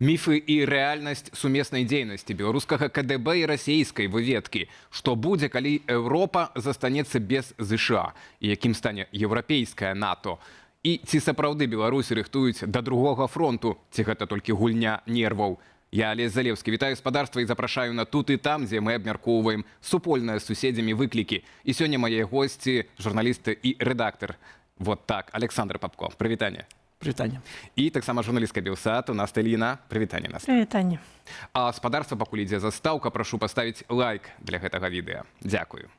Міфы і рэальнасць сумеснай дзейнасці беларускага КДБ і расійскай выведкі. Што будзе, калі Еўропа застанецца без ЗША? І якім стане еўрапейскае НАТО? І ці сапраўды беларусы рыхтуюць да другога фронту? Ці гэта толькі гульня нерваў? Я, Олесь Залевскі, вітаю спадарства і запрашаю на тут і там, дзе мы абмяркоўваем супольныя з суседзямі выклікі. І сёння мае госці, журналісты і рэдактар. Вот так, Александр Попко. Прывітанне. Прывітанне. І таксама журналістка Белсату Настя Ліна. Прывітанне, Настя. Прывітанне. А спадарства, пакуль ідзе застаўка, прашу паставіць лайк для гэтага відэа. Дзякую.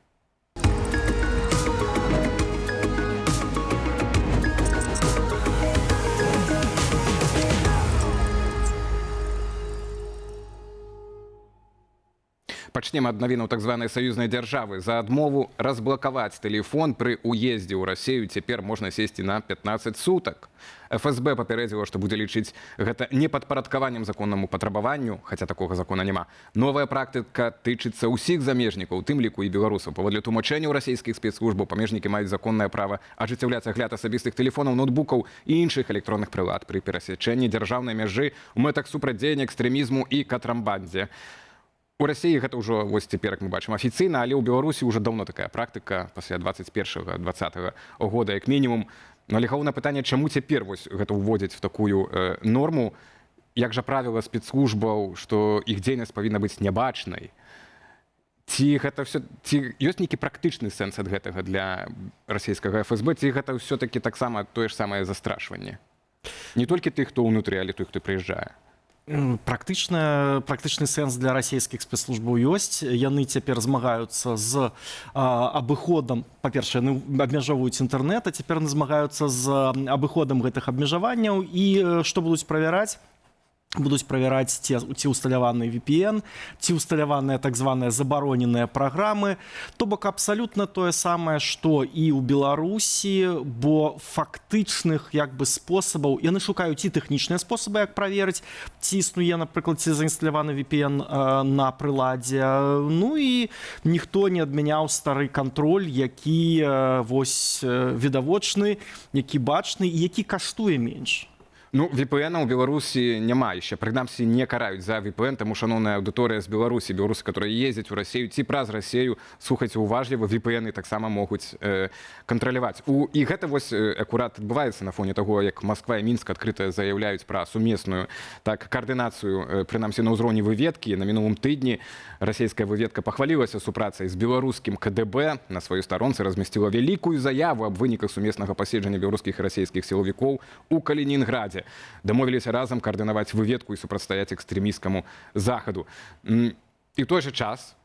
Пачнем ад навінаў так званай саюзнай дзяржавы. За адмову разблакаваць тэлефон пры уездзе ў Расію цяпер можна сесці на 15 сутак. ФСБ папярэдзіла, што будзе лічыць гэта непадпарадкаваннем законнаму патрабаванню, хаця такога закона няма. Новая практыка тычыцца ўсіх замежнікаў, у тым ліку і беларусаў. Паводле тлумачэнняў расійскіх спецслужбаў памежнікі маюць законнае права ажыццяўляць агляд асабістых тэлефонаў, ноутбукаў і іншых электронных прылад пры перасячэнні дзяржаўнай мяжы ў мэтах супрацьдзеяння экстрэмізму і катрambандзе. У Расіі гэта ўжо вось цяпер, як мы бачым, афіцыйна, але ў Беларусі ўжо даўно такая практыка пасля 21-20 года як мінімум. Але галоўнае пытанне, чаму цяпер вось гэта ўводзяць в такую норму? Як жа правіла спецслужбаў, што іх дзейнасць павінна быць нябачнай? Ці гэта ўсё, ці ёсць нейкі практычны сэнс ад гэтага для расійскага ФСБ, ці гэта ўсё-такі таксама тое ж самае застрашванне? Не толькі тых, хто ўнутры, але тых, хто прыязджае. Практычны сэнс для расійскіх спецслужбаў ёсць. Яны цяпер змагаюцца з абыходам. Па-першае, яны абмяжоўваюць інтэрнэт, а цяпер яны змагаюцца з абыходам гэтых абмежаванняў. І што будуць правяраць? Будуць правяраць ці усталяваны VPN, ці усталяваныя так званыя забароненыя праграмы. То бок абсалютна тое самае, што і ў Беларусі, бо фактычных як бы спосабаў, яны шукаюць і тэхнічныя спосабы, як праверыць, ці існуе, напрыклад, ці заінсталяваны VPN на прыладзе. Ну і ніхто не адмяняў стары кантроль, які вось відавочны, які бачны і які каштуе менш. Ну, VPN у Беларусі няма яшчэ. Прынамсі, не караюць за VPN, таму шаноўная аўдыторыя з Беларусі, беларусы, которые ездзяць у Расію ці праз Расію, слухайце уважліва, VPN таксама могуць кантраляваць. І гэта вось акурат адбываецца на фоне таго, як Масква і Мінск адкрыта заяўляюць пра сумесную каардынацыю, прынамсі, на ўзроўні выведкі. На мінулым тыдні расійская выведка пахвалілася супрацай з беларускім КДБ, на сваёй старонцы размясціла вялікую заяву аб выніках сумеснага паседжання беларускіх і расійскіх сілавікоў у Калінінградзе. Дамовіліся разам каардынаваць выведку і супрацьстаяць экстрэмісцкаму захаду. І той же час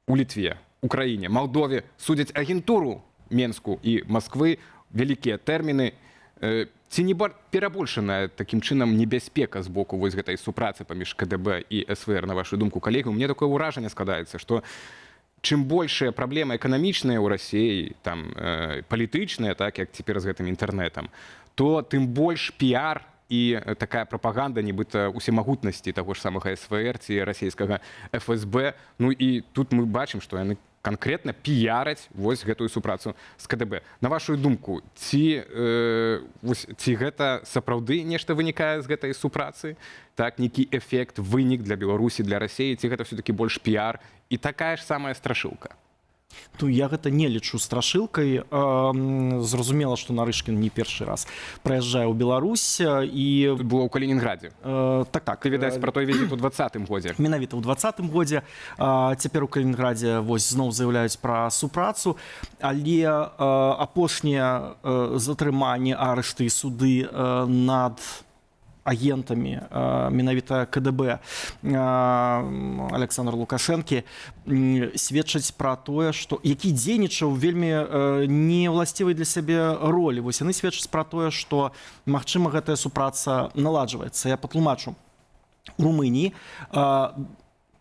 у Літве, Украіне, Малдове судзяць агентуру Менску і Масквы, вялікія тэрміны. Ці не перабольшаная такім чынам небяспека з боку вось гэтай супрацы паміж КДБ і СВР, на вашу думку, калегі? Мне такое ўражанне складаецца, што чым большая праблема эканамічная ў Расіі, там палітычная, так як цяпер з гэтым інтэрнэтам, то тым больш піар і такая прапаганда нібыта усемагутнасці таго ж самага СВР ці расійскага ФСБ. Ну і тут мы бачым, што яны канкрэтна піяраць вось гэтую супрацу з КДБ. На вашу думку, ці гэта сапраўды нешта вынікае з гэтай супрацы? Так, нейкі эфект, вынік для Беларусі, для Расіі, ці гэта ўсё-такі больш піар і такая ж самая страшылка? Ну, я гэта не лічу страшылкай. Зразумела, што Нарышкін не першы раз прыязджае ў Беларусь. І тут было ў Калінінградзе. Так. Ты, відаць, пра той візіт у 20-м годзе. Менавіта ў 20-м годзе. Цяпер у Калінінградзе вось зноў заяўляюць пра супрацу. Але апошнія затрыманні, арышты і суды над агентамі менавіта КДБ Александра Лукашэнкі сведчаць пра тое, што які дзейнічаў вельмі неўласцівай для сябе ролі. Вось яны сведчаць пра тое, што магчыма гэтая супраца наладжваецца. Я патлумачу. У Румыніі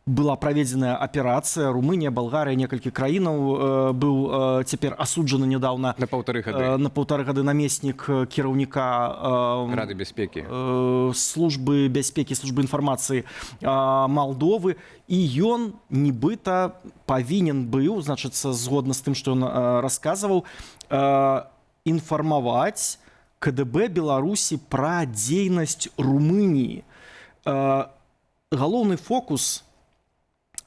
была праведзеная аперацыя. Румынія, Балгарыя, некалькі краінаў. Быў цяпер асуджаны нядаўна на паўтары гады намеснік кіраўніка Рады бяспекі, службы бяспекі, службы інфармацыі Малдовы. І ён нібыта павінен быў, значыцца, згодна з тым, што ён расказваў, інфармаваць КДБ Беларусі пра дзейнасць Румыніі. Галоўны фокус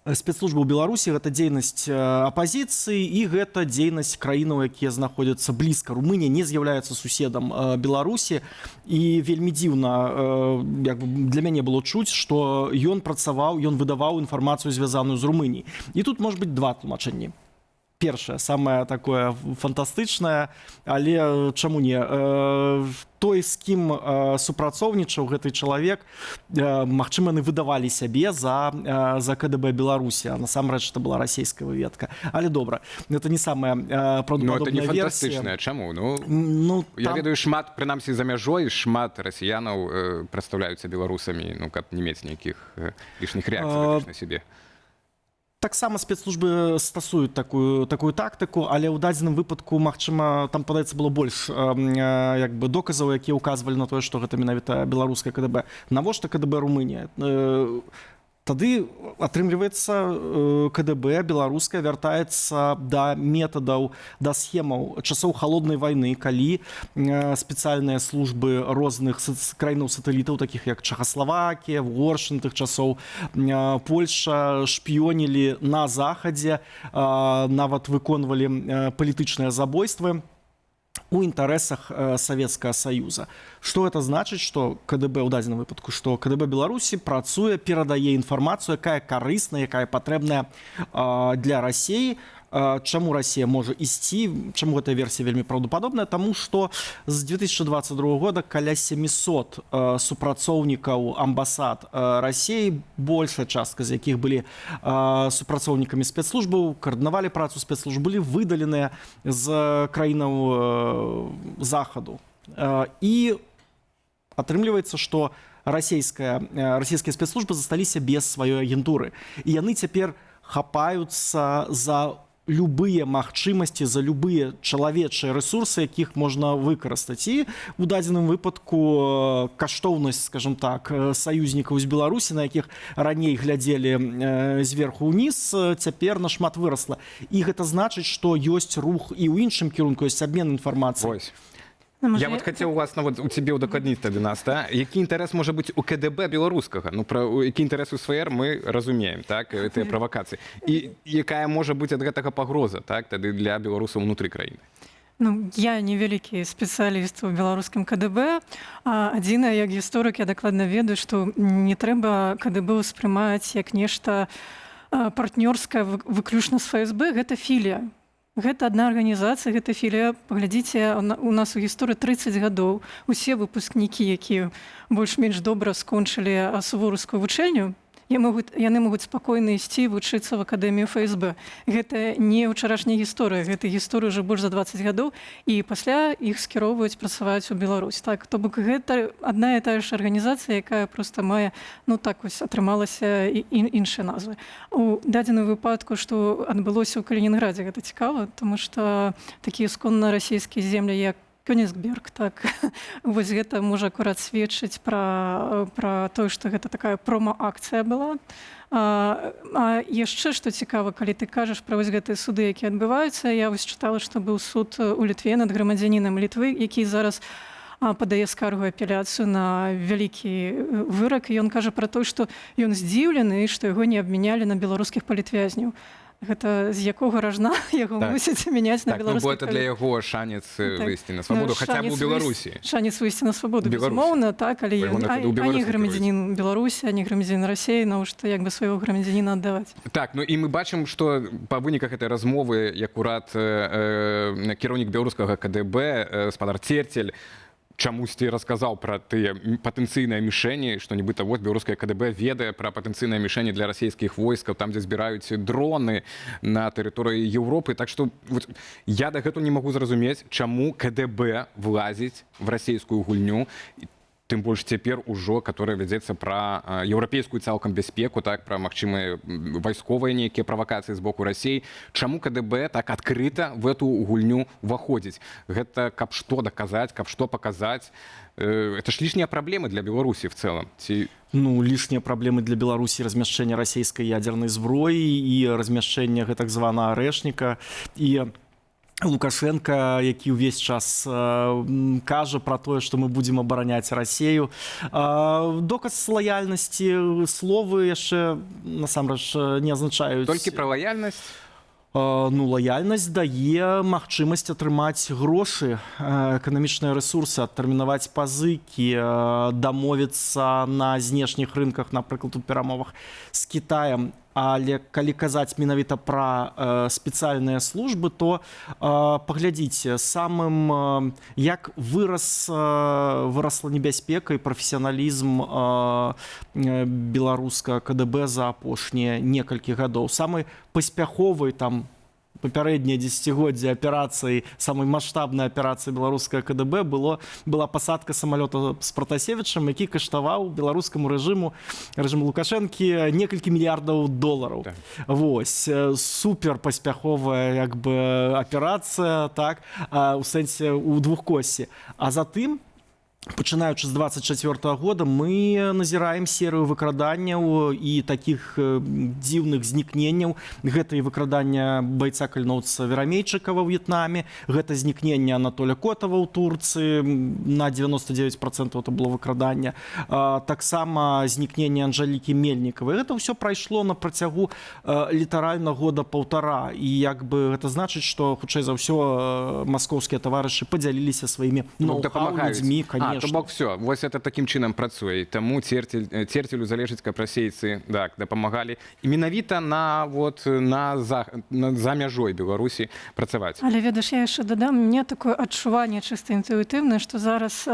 спецслужбаў Беларусі гэта дзейнасць апазіцыі і гэта дзейнасць краінаў, якія знаходзяцца блізка. Румынія не з'яўляецца суседам Беларусі, і вельмі дзіўна для мяне было чуць, што ён працаваў, ён выдаваў інфармацыю, звязаную з Румыніяй. І тут можа быць два тлумачэнні. Першае, самае такое фантастычнае, але чаму не? Той, з кім супрацоўнічаў гэты чалавек, магчыма, яны выдавалі сябе за КДБ Беларусі, а насамрэч это была расійская выведка. Але добра, это не самая правдападобная версія. Ну, это не фантастычная. Чаму? Я ведаю шмат, прынамсі за мяжой, шмат расіянаў прадстаўляюцца беларусамі, каб не мець нейкіх лішніх рэакцый на сябе. Таксама спецслужбы стасуюць такую тактыку, але ў дадзеным выпадку, магчыма, там, падаецца, было больш доказаў, якія ўказвалі на тое, што гэта менавіта беларускае КДБ. Навошта КДБ Румынія? Тады, атрымліваецца, КДБ беларуская вяртаецца да метадаў, да схемаў часоў халоднай вайны, калі спецыяльныя службы розных краінаў-сатэлітаў, такіх як Чэхаславакія, Угоршчына тых часоў, Польша, шпіёнілі на захадзе, нават выконвалі палітычныя забойствы у інтарэсах Савецкага Саюза. Што гэта значыць, што КДБ ў дадзеным выпадку, што КДБ Беларусі працуе, перадае інфармацыю, якая карысная, якая патрэбная для Расіі. Чаму Расія можа ісці, чаму гэтая версія вельмі праўдападобная? Таму што з 2022 года каля 700 супрацоўнікаў амбасад Расіі, большая частка з якіх былі супрацоўнікамі спецслужбаў, каардынавалі працу спецслужб, былі выдаленыя з краінаў захаду. І атрымліваецца, што расійскія спецслужбы засталіся без сваёй агентуры. І яны цяпер хапаюцца за любыя магчымасці, за любыя чалавечыя рэсурсы, якіх можна выкарыстаць. І у дадзеным выпадку каштоўнасць, скажем так, саюзнікаў з Беларусі, на якіх раней глядзелі зверху ўніз, цяпер нашмат вырасла. І гэта значыць, што ёсць рух і ў іншым кірунку, ёсць абмен інфармацыяй. Я вот хотел власне у тебе удакладніць тады нас, які інтарэс можа быць у КДБ беларускага? Пра які інтарэс у СВР мы разумеем, так, гэтыя правакацыі. І якая можа быць ад гэтага пагроза, так, тады для беларусаў унутры краіны? Я не вялікі спецыяліст у беларускім КДБ, а адзінае, як гісторык, я дакладна ведаю, што не трэба КДБ ўспрымаць як нешта партнёрскае выключна з ФСБ, гэта філія. Гэта адна арганізацыя, гэта філія. Паглядзіце, у нас у гісторыі 30 гадоў усе выпускнікі, якія больш-менш добра скончылі сувораўскую вучэльню, яны могуць спакойна ісці вучыцца в акадэмію ФСБ. Гэта не ўчарашняя гісторыя, гэта гісторыя ўжо больш за 20 гадоў, і пасля іх скіроўваюць працаваць у Беларусь. Так, то бок гэта адна і тая ж арганізацыя, якая проста мае, атрымалася іншыя назвы. У дадзеным выпадку, што адбылося ў Калінінградзе, гэта цікава, тому што такія сконна расійскія землі, як Кёнігсберг, так, вось гэта можа акурат сведчыць пра тое, што гэта такая промо-акцыя была. А яшчэ, што цікава, калі ты кажаш пра вось гэтыя суды, якія адбываюцца, я вось чытала, што быў суд у Літве над грамадзянінам Літвы, які зараз падае скаргу апеляцыю на вялікі вырак, і ён кажа пра тое, што ён здзіўлены, што яго не абмянялі на беларускіх палітвязняў. Гэта з якога ражна яго мусіць мяняць на беларускі. Бо это для яго шанец выйсці на свабоду, хаця б у Беларусі. Шанец выйсці на свабоду, безумоўна, так, але ані грамадзянін Беларусі, ані грамадзянін Расіі, навошта як бы свайго грамадзяніна аддаваць. Так, і мы бачым, што па выніках гэтай размовы акурат кіраўнік беларускага КДБ, спадар Церцель, чамусьці расказаў пра тыя патэнцыйныя мішэні, што нібыта вот беларускае КДБ ведае пра патэнцыйныя мішэні для расійскіх войскаў, там, дзе збіраюць дроны на тэрыторыі Еўропы. Так што я дагэтуль не магу зразумець, чаму КДБ влазіць в расійскую гульню, тым больш цяпер ужо, которая вядзецца пра еўрапейскую цалкам бяспеку, так, пра магчымыя вайсковыя нейкія правакацыі з боку Расіі. Чаму КДБ так адкрыта в эту гульню ўваходзіць? Гэта каб што даказаць, каб што паказаць. Это ж лішнія праблемы для Беларусі в цэлым. Лішнія праблемы для Беларусі размяшчэння расійскай ядзернай зброі і размяшчэння гэтак званага арэшніка. І Лукашенко, які ўвесь час кажа про тое, што мы будзем абараняць Расею. Доказ лаяльнасці словы яшчэ насамрэч не азначаюць. Толькі пра лаяльнасць? Ну, лаяльнасць дае магчымасць атрымаць грошы, эканамічныя рэсурсы, адтэрмінаваць пазыкі, дамовіцца на знешніх рынках, напрыклад, у перамовах з Кітаем. Але калі казаць менавіта пра спецыяльныя службы, то паглядзіце, самым як вырасла небяспека і прафесіяналізм беларускага КДБ за апошнія некалькі гадоў. Самы паспяховы там папярэднія дзесяцігоддзі аперацыі, самай маштабнай аперацыі беларускага КДБ была пасадка самалёта з Пратасевічам, які каштаваў беларускаму рэжыму Лукашэнкі некалькі мільярдаў долараў. Так. Вось, супер паспяховая як бы аперацыя, так, у сэнсе у двухкоссі. А затым, пачынаючы з 24 года, мы назіраем серыю выкраданняў і такіх дзіўных знікненняў. Гэта і выкрадання байца кальноўца Верамейчыкава ў В'етнаме, гэта знікненне Анатоля Котава ў Турцыі, на 99% это было выкраданне. Таксама знікненне Анжэлікі Мельнікавай. Гэта ўсё прайшло на працягу літаральна года паўтара. І як бы гэта значыць, што хутчэй за ўсё маскоўскія таварышы падзяліліся сваімі ноу-хау людзьмі, конечно. То бок все, вось это такім чынам працуе. Таму Церцелю залежыць, каб расейцы дапамагалі і менавіта за мяжой Беларусі працаваць. Але ведаеш, я яшчэ дадам, мне такое адчуванне чыста інтуітыўнае, што зараз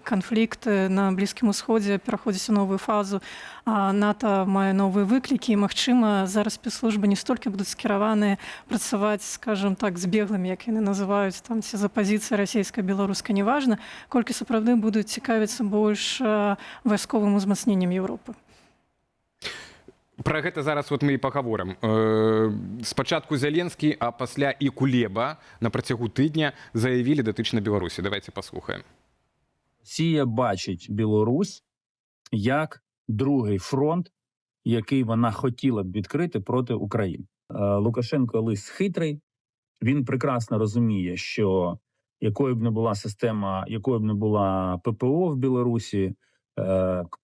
канфлікт на Блізкім Усходзе пераходзіць у новую фазу, НАТО мае новыя выклікі, і, магчыма, зараз спецслужбы не столькі будуць скіраваныя працаваць, скажем так, з беглымі, як яны называюць, там, ці з апазіцыі расійскай, беларускай, неважна, колькі сапраўды будуць цікавіцца больш вайсковым узмацненнем Еўропы. Пра гэта зараз мы і пагаворым. Спачатку Зеленскі, а пасля і Кулеба на працягу тыдня заявілі датычна Беларусі. Давайте паслухаем. Росія бачить Білорусь як другий фронт, який вона хотіла б відкрити проти України. Лукашенко лис хитрий, він прекрасно розуміє, що якою б не була система, якою б не була ППО в Білорусі,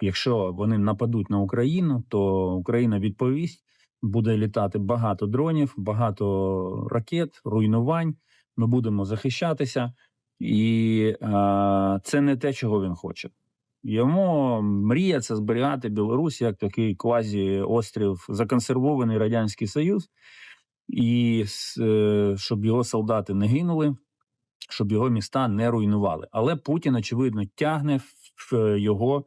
якщо вони нападуть на Україну, то Україна відповість, буде літати багато дронів, багато ракет, руйнувань, ми будемо захищатися, і це не те, чого він хоче. Йому мрія – це зберігати Білорусь як такий квазі-острів, законсервований Радянський Союз, і щоб його солдати не гинули, щоб його міста не руйнували. Але Путін, очевидно, тягне його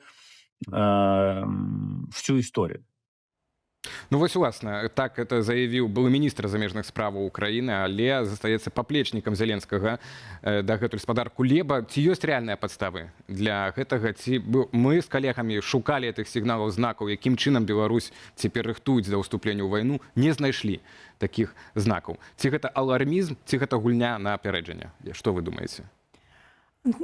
в цю історію. Ну вось уласна, так это заявіў былы міністр замежных справаў Украіны, але застаецца паплечнікам Зеленскага дагэтуль спадар Кулеба. Ці ёсць рэальныя падставы для гэтага? Ці мы з калегамі шукалі гэтых сігналаў, знакаў, якім чынам Беларусь цяпер рыхтуюць да ўступлення ў вайну, не знайшлі такіх знакаў. Ці гэта алармізм, ці гэта гульня на апярэджанне? Што вы думаеце?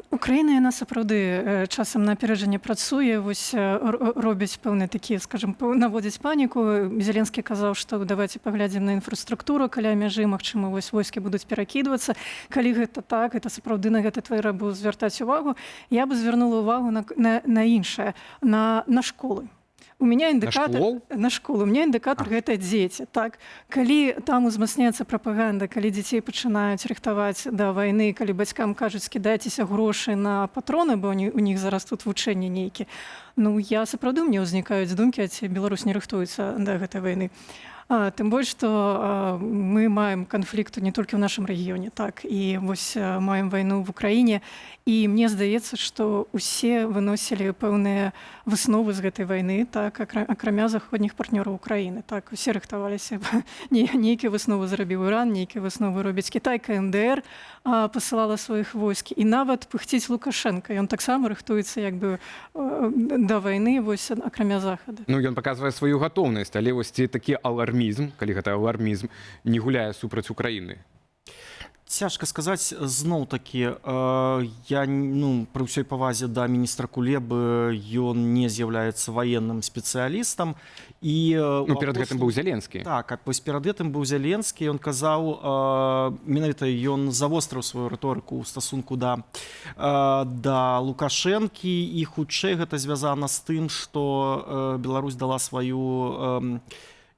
Украіна, яна сапраўды часам на аперэджанне працуе, вось робяць пэўныя такія, скажем, наводзяць паніку. Зеленскі казаў, што давайте паглядзім на інфраструктуру каля мяжы, магчыма, вось войскі будуць перакідвацца. Калі гэта так, гэта сапраўды на гэта трэба звяртаць увагу. Я бы звярнула увагу на іншае, на школы. У меня індыкатор на школу, у меня індыкатор гэта дзеці, так. Калі там узмацняецца прапаганда, калі дзяцей пачынаюць рыхтаваць да вайны, калі бацькам кажуць, скідайцеся грошы на патроны, бо у них зараз тут вучэнні нейкі. Ну, я сапраўды, мне ўзнікаюць думкі, а ці Беларусь не рыхтуецца да гэтай вайны. Тым больш, што мы маем канфлікт не толькі ў нашым рэгіёне, так, і вось маем вайну в Украіне, і мне здаецца, што усе выносілі пэўныя высновы з гэтай вайны, так, акрамя заходніх партнёраў Украіны, так, усе рыхтаваліся, нейкія высновы зрабіў Іран, нейкія высновы робіць Кітай, КНДР пасылала сваіх войск, і нават пыхціць Лукашенка, ён таксама рыхтуецца як бы да вайны, вось акрамя Захада. Ну, ён паказвае сваю гатоўнасць, але вось ці такі алармізм, калі гэта алармізм, не гуляе супраць Украіны? Цяжка сказаць, зноў-такі, я, пры ўсёй павазе да міністра Кулебы, ён не з'яўляецца ваенным спецыялістам. І перад гэтым быў Зеленскі. Так, вось перад гэтым быў Зеленскі, ён казаў, менавіта ён завострыў сваю рыторыку ў стасунку да Лукашэнкі, і хутчэй гэта звязана з тым, што Беларусь дала сваю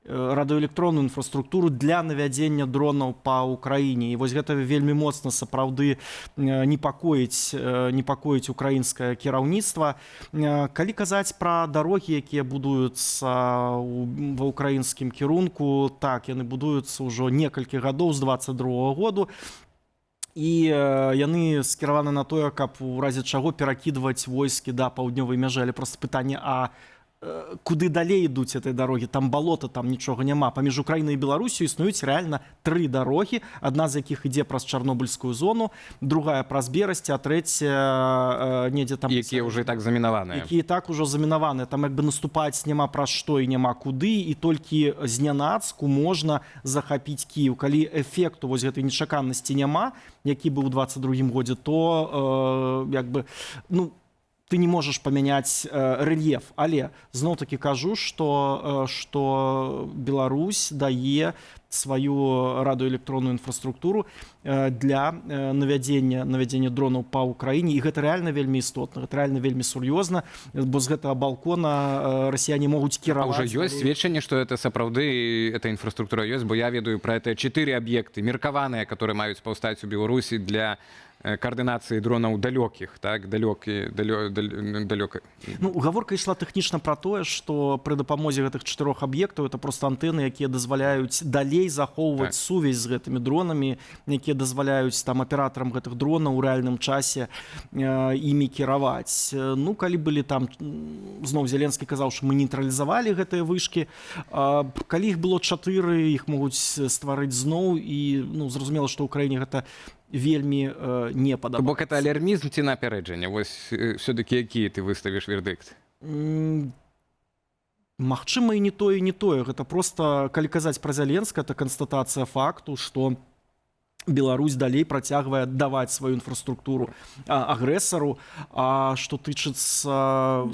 радыёэлектронную інфраструктуру для навядзення дронаў па ўкраіне. І вось гэта вельмі моцна сапраўды непакоіць украінскае кіраўніцтва. Калі казаць пра дарогі, якія будуюцца ва ўкраінскім кірунку, так, яны будуюцца ўжо некалькі гадоў з 22-го году. І яны скіраваны на тое, каб у разе чаго перакідваць войскі да паўднёвай мяжы. Але проста пытанне, куды далей ідуць этой дарогі, там балота, там нічога няма. Паміж Украінай і Беларусю існуюць рэальна 3 дарогі, адна з якіх ідзе праз Чарнобыльскую зону, другая праз Берасці, а трэцяя недзе там... Якія ўжо і так замінаваныя. Якія і так ужо замінаваныя. Там як бы наступаць няма праз што і няма куды, і толькі знянацку можна захапіць Кіеў. Калі эфекту вось гэтай нечаканасці няма, які быў у 22-м годзе, то як бы, ты не можаш памяняць рэльеф. Але зноў-такі кажу, што Беларусь дае сваю радыёэлектронную інфраструктуру для навядзення дронаў па ўкраіне. І гэта рэальна вельмі істотна, гэта рэальна вельмі сур'ёзна, бо з гэтага балкона расіяне могуць кіраваць. А ўжо ёсць сведчанне, што это сапраўды эта інфраструктура ёсць, бо я ведаю пра это 4 аб'екты меркаваныя, которые маюць паўстаць у Беларусі для координации дронов далеких, так, далёкай. Гаворка ішла тэхнічна пра тое, што пры дапамозе гэтых 4 аб'ектаў это проста антэны, якія дазваляюць далей захоўваць сувязь з гэтымі дронамі, якія дазваляюць там аператарам гэтых дронаў у рэальным часе імі кіраваць. Калі былі там, зноў Зеленскі казаў, што мы нейтралізавалі гэтыя вышкі, калі іх было 4, іх могуць стварыць зноў, і зразумела, што ў краіне гэта вельмі не падабаецца. Бо гэта алярмізм ці напярэджанне? Вось все-таки які ты выставіш вердыкт? Магчыма, і не тое, і не тое. Гэта проста, калі казаць пра Зеленска, это канстатацыя факту, што Беларусь далей працягвае аддаваць сваю інфраструктуру агрэсару. А што тычыцца...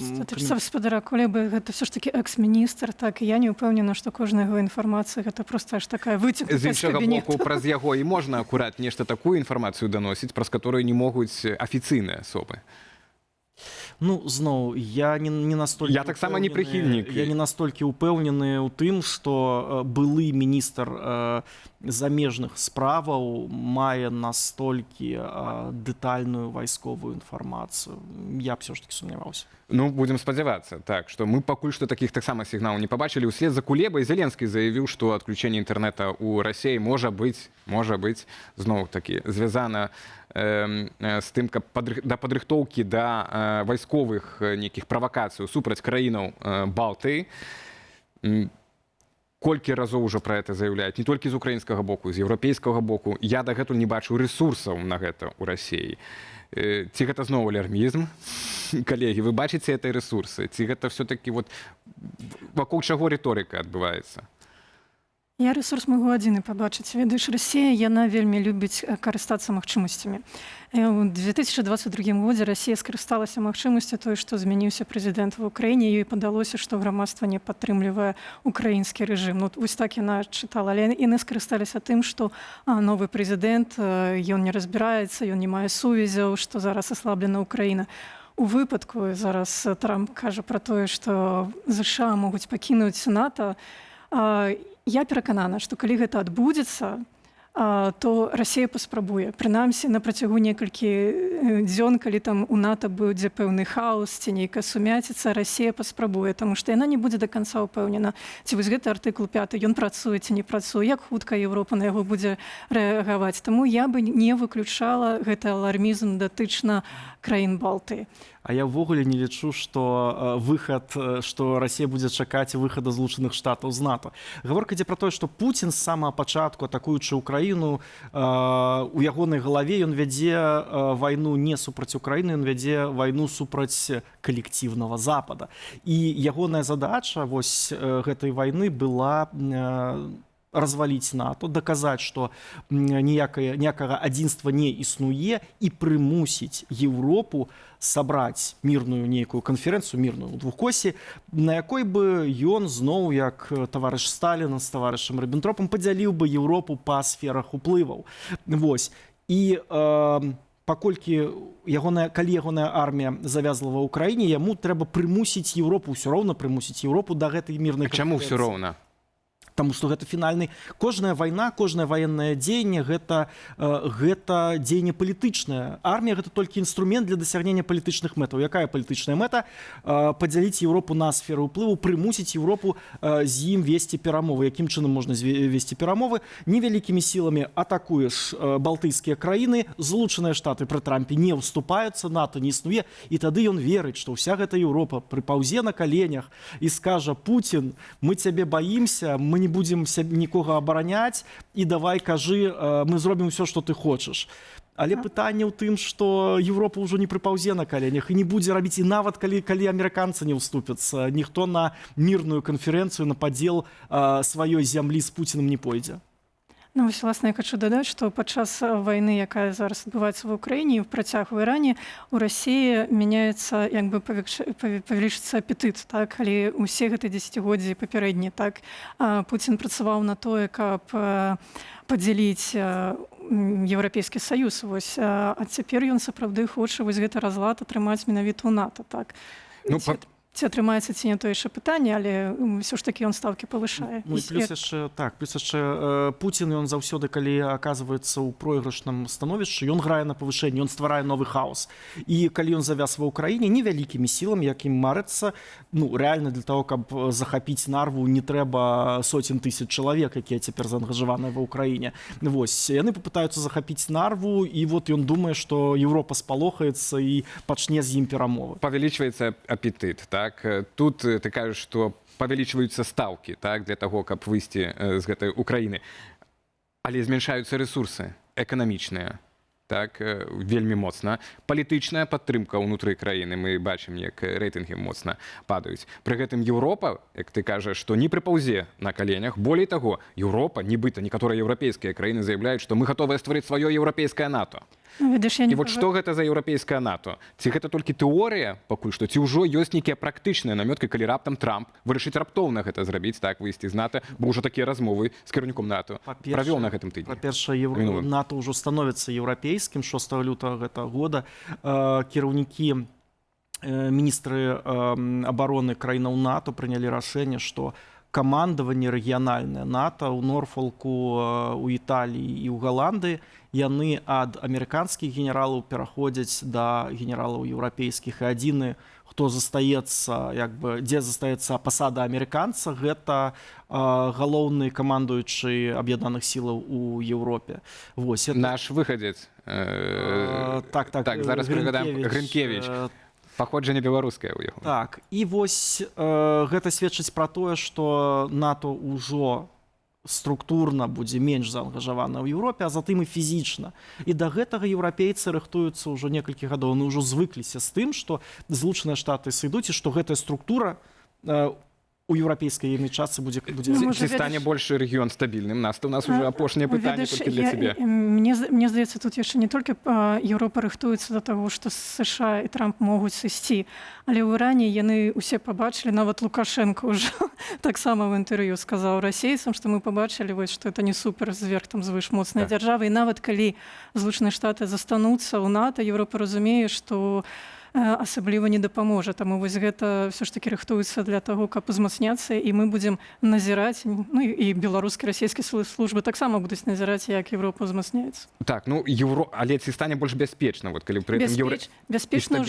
Гаспадара Кулебы, гэта все ж таки экс-міністр, так, і я не ўпэўнена, што кожная яго інфармацыя гэта проста аж такая выцёкнутая з іншага кабінету. боку, праз яго і можна акурат нешта такую інфармацыю даносіць, праз которую не могуць афіцыйныя асобы. Зноў, я не настолькі... Я таксама не прыхільнік. Я не настолькі ўпэўнены ў тым, што былы міністр замежных справаў мае настолькі дэтальную вайсковую інфармацыю. Я б все ж таки сумняваўся. Будем спадзявацца, так, што мы пакуль што такіх таксама сігналаў не пабачылі. Услед за Кулебай Зеленскі заявіў, што адключэнне інтэрнэта ў Расіі можа быць зноў-такі звязана з тым, каб да падрыхтоўкі да вайсковых нейкіх правакацый супраць краінаў Балтыі. Колькі разоў ужо пра гэта заяўляюць, не толькі з украінскага боку, з еўрапейскага боку. Я дагэтуль не бачу рэсурсаў на гэта ў Расіі. Ці гэта зноў алярмізм? Калегі, вы бачыце этой рэсурсы? Ці гэта все-таки вакол чаго рыторыка адбываецца? Я рэсурс магу адзіны пабачыць. Ведаеш, Расія, яна вельмі любіць карыстацца магчымасцямі. У 2022 годзе Расія скарысталася магчымасцю той, што змяніўся прэзідэнт ва ўкраіне, ёй падалося, што грамадства не падтрымлівае украінскі рэжым. Вось так яна чытала, але яны скарысталіся тым, што новы прэзідэнт, ён не разбіраецца, ён не мае сувязяў, што зараз аслаблена Украіна. У выпадку зараз Трамп кажа пра тое, што ЗША могуць пакінуць НАТО. Я пераканана, што калі гэта адбудзецца, то Расія паспрабуе. Прынамсі, на працягу некалькі дзён, калі там у НАТО будзе пэўны хаос ці нейкая сумяціца, Расія паспрабуе, таму што яна не будзе да канца ўпэўнена. Ці вось гэты артыкул 5, ён працуе ці не працуе, як хутка Еўропа на яго будзе рэагаваць. Таму я бы не выключала гэты алармізм датычна краін Балтыі. А я ўвогуле не лічу, што Расія будзе чакаць выхада Злучаных Штатаў з НАТО. Гаворка ідзе пра тое, што Пуцін з самага пачатку, атакуючы Украіну, у ягонай галаве ён вядзе вайну не супраць Украіны, ён вядзе вайну супраць калектыўнага Запада. І ягоная задача вось гэтай вайны была разваліць НАТО, даказаць, што ніякага адзінства не існуе і прымусіць Еўропу сабраць мірную нейкую канферэнцыю, мірную ў двухкосе, на якой бы ён зноў, як таварыш Сталін з таварышам Ріббентропам, падзяліў бы Еўропу па сферах уплываў. Вось. І паколькі калі ягоная армія завязла ва ўкраіне, яму трэба прымусіць Еўропу, ўсё роўна прымусіць Еўропу да гэтай мірнай канферэнцыі. Чаму ўсё роўна? Таму што гэта фінальны. Кожная вайна, кожнае ваеннае дзеянне гэта дзеянне палітычнае. Армія гэта толькі інструмент для дасягнення палітычных мэтаў. Якая палітычная мэта? Падзяліць Еўропу на сферу ўплыву, прымусіць Еўропу з ім весці перамовы. Якім чынам можна весці перамовы? Невялікімі сіламі атакуеш балтыйскія краіны, Злучаныя Штаты пры Трампе не ўступаюцца, НАТО не існуе, і тады ён верыць, што ўся гэта Еўропа прыпаўзе на каленях і скажа: Пуцін, мы цябе баімся, мы не будзем нікога абараняць, і давай кажы, мы зробім усё, што ты хочаш. Але пытанне ў тым, што Еўропа ўжо не прыпаўзе на каленях і не будзе рабіць, і нават калі амерыканцы не ўступяцца, ніхто на мірную канферэнцыю, на падзел сваёй зямлі з Пуцінам не пойдзе. Ну, вось, власне, я хочу дадаць, што падчас вайны, якая зараз адбываецца ва ўкраіне і ў працягу Іране, у Расіі мяняецца, як бы павялічыцца апетыт, так, калі ўсе гэтыя дзесяцігоддзі папярэднія, так, Пуцін працаваў на тое, каб падзяліць Еўрапейскі Саюз, вось, а цяпер ён сапраўды хоча вось гэты разлад атрымаць менавіта ў НАТО, так. Ну, Ці атрымаецца, ці не, то яшчэ пытанне, але ўсё ж такі ён стаўкі павышае. Ну, плюс яшчэ Пуцін, ён заўсёды, калі аказваецца ў пройгрышным становішчы, ён грае на павышэнне, ён стварае новы хаос. І калі ён завяз ва ўкраіне невялікімі сіламі, якім марыцца, ну, рэальна для таго, каб захапіць Нарву, не трэба сотен тысяч чалавек, якія цяпер заангажаваныя ва ўкраіне. Вось, яны папытаюцца захапіць Нарву, і вот ён думае, што Еўропа спалохаецца і пачне з ім перамовы. Павялічваецца апетыт, так? Тут ты кажаш, што павялічваюцца стаўкі, так, для таго, каб выйсці з гэтай Украіны. Але змяншаюцца рэсурсы эканамічныя, так, вельмі моцна. Палітычная падтрымка ўнутры краіны, мы бачым, як рэйтынгі моцна падаюць. Пры гэтым Еўропа, як ты кажаш, што не прыпаўзе на каленях. Болей таго, Еўропа, нібыта некаторыя еўрапейскія краіны заявляюць, што мы гатовыя стварыць сваё еўрапейскае НАТО. І вот што гэта за еўрапейскае НАТО? Ці гэта толькі тэорыя пакуль што, ці ўжо ёсць нейкія практычныя намёткі, калі раптам Трамп вырашыць раптоўна гэта зрабіць, так, выйсці з НАТО, бо ўжо такія размовы з кіраўніком НАТО правёў на гэтым тыдні. Па-першае, НАТО ўжо становіцца еўрапейскім. 6 лютага гэтага года кіраўнікі, міністры абароны краінаў НАТО прынялі рашэнне, што камандаванне рэгіянальнае НАТО ў Норфолку, у Італіі і ў Галандыі, яны ад амерыканскіх генералаў пераходзяць да генералаў еўрапейскіх. І адзіны, хто застаецца, як бы, дзе застаецца пасада амерыканца, гэта галоўны камандуючы аб'яднаных сілаў у Еўропе. Вось, наш выхадзец. Так, зараз прыгадаем Грынкевіч. Паходжанне беларускае ў яго. Так, і вось гэта сведчыць пра тое, што НАТО ўжо структурна будзе менш заангажавана ў Еўропе, а затым і фізічна. І да гэтага еўрапейцы рыхтуюцца ўжо некалькі гадоў. Яны ўжо звыкліся з тым, што Злучаныя Штаты сыдуць, і што гэтая структура у еўрапейскай частцы будзе... Ці стане больш рэгіён стабільным? У нас уже апошняе пытанне толькі для цябе. Мне здаецца, тут яшчэ не толькі Еўропа рыхтуецца да таго, што США і Трамп могуць сысці, але ў Іране яны ўсе пабачылі, нават Лукашенко ўжо таксама ў інтэрв'ю сказаў расейцам, што мы пабачылі, што это не супер зверх там звыш моцнай дзяржавы. І нават калі Злучаныя Штаты застануцца ў НАТО, Еўропа разумее, што асабліва не дапаможа. Таму вось гэта ўсё ж такі рыхтуецца для таго, каб узмацняцца, і мы будзем назіраць, ну і беларускія, расійскія службы таксама будуць назіраць, як Еўропа ўзмацняецца. Так, ну але ці стане больш бяспечна, вот калі пры гэтым бяспечна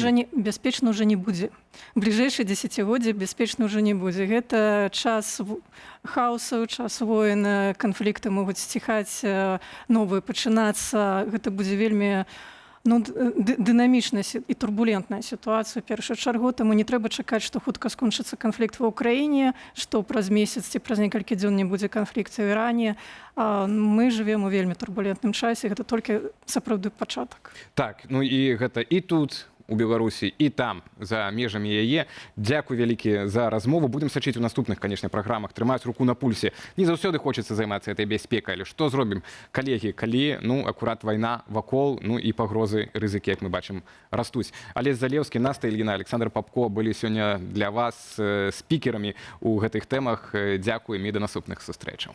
ўжо не будзе. Бліжэйшае дзесяцігоддзе бяспечна ўжо не будзе. Гэта час хаосу, час войн, канфлікты могуць сціхаць, новыя пачынацца. Гэта будзе вельмі дынамічная і турбулентная сітуацыя. Першую чаргу, таму не трэба чакаць, што хутка скончыцца канфлікт ва ўкраіне, што праз месяц ці праз некалькі дзён не будзе канфлікт у Іране. Мы жывем у вельмі турбулентным часе, гэта толькі сапраўды пачатак. Так, ну і гэта і тут, у Беларусі і там за межамі яе. Дзякуй вялікі за размову. Будем сачыць у наступных, канешне, праграмах, трымаць руку на пульсе. Не заўсёды хочацца займацца этой бяспекай, але што зробім, калегі, калі акурат вайна вакол, і пагрозы, рызыкі, як мы бачым, растуць. Алесь Залеўскі, Наста Ільіна, Александр Папко былі сёння для вас спікерамі у гэтых тэмах. Дзякуем і да наступных сустрэчаў.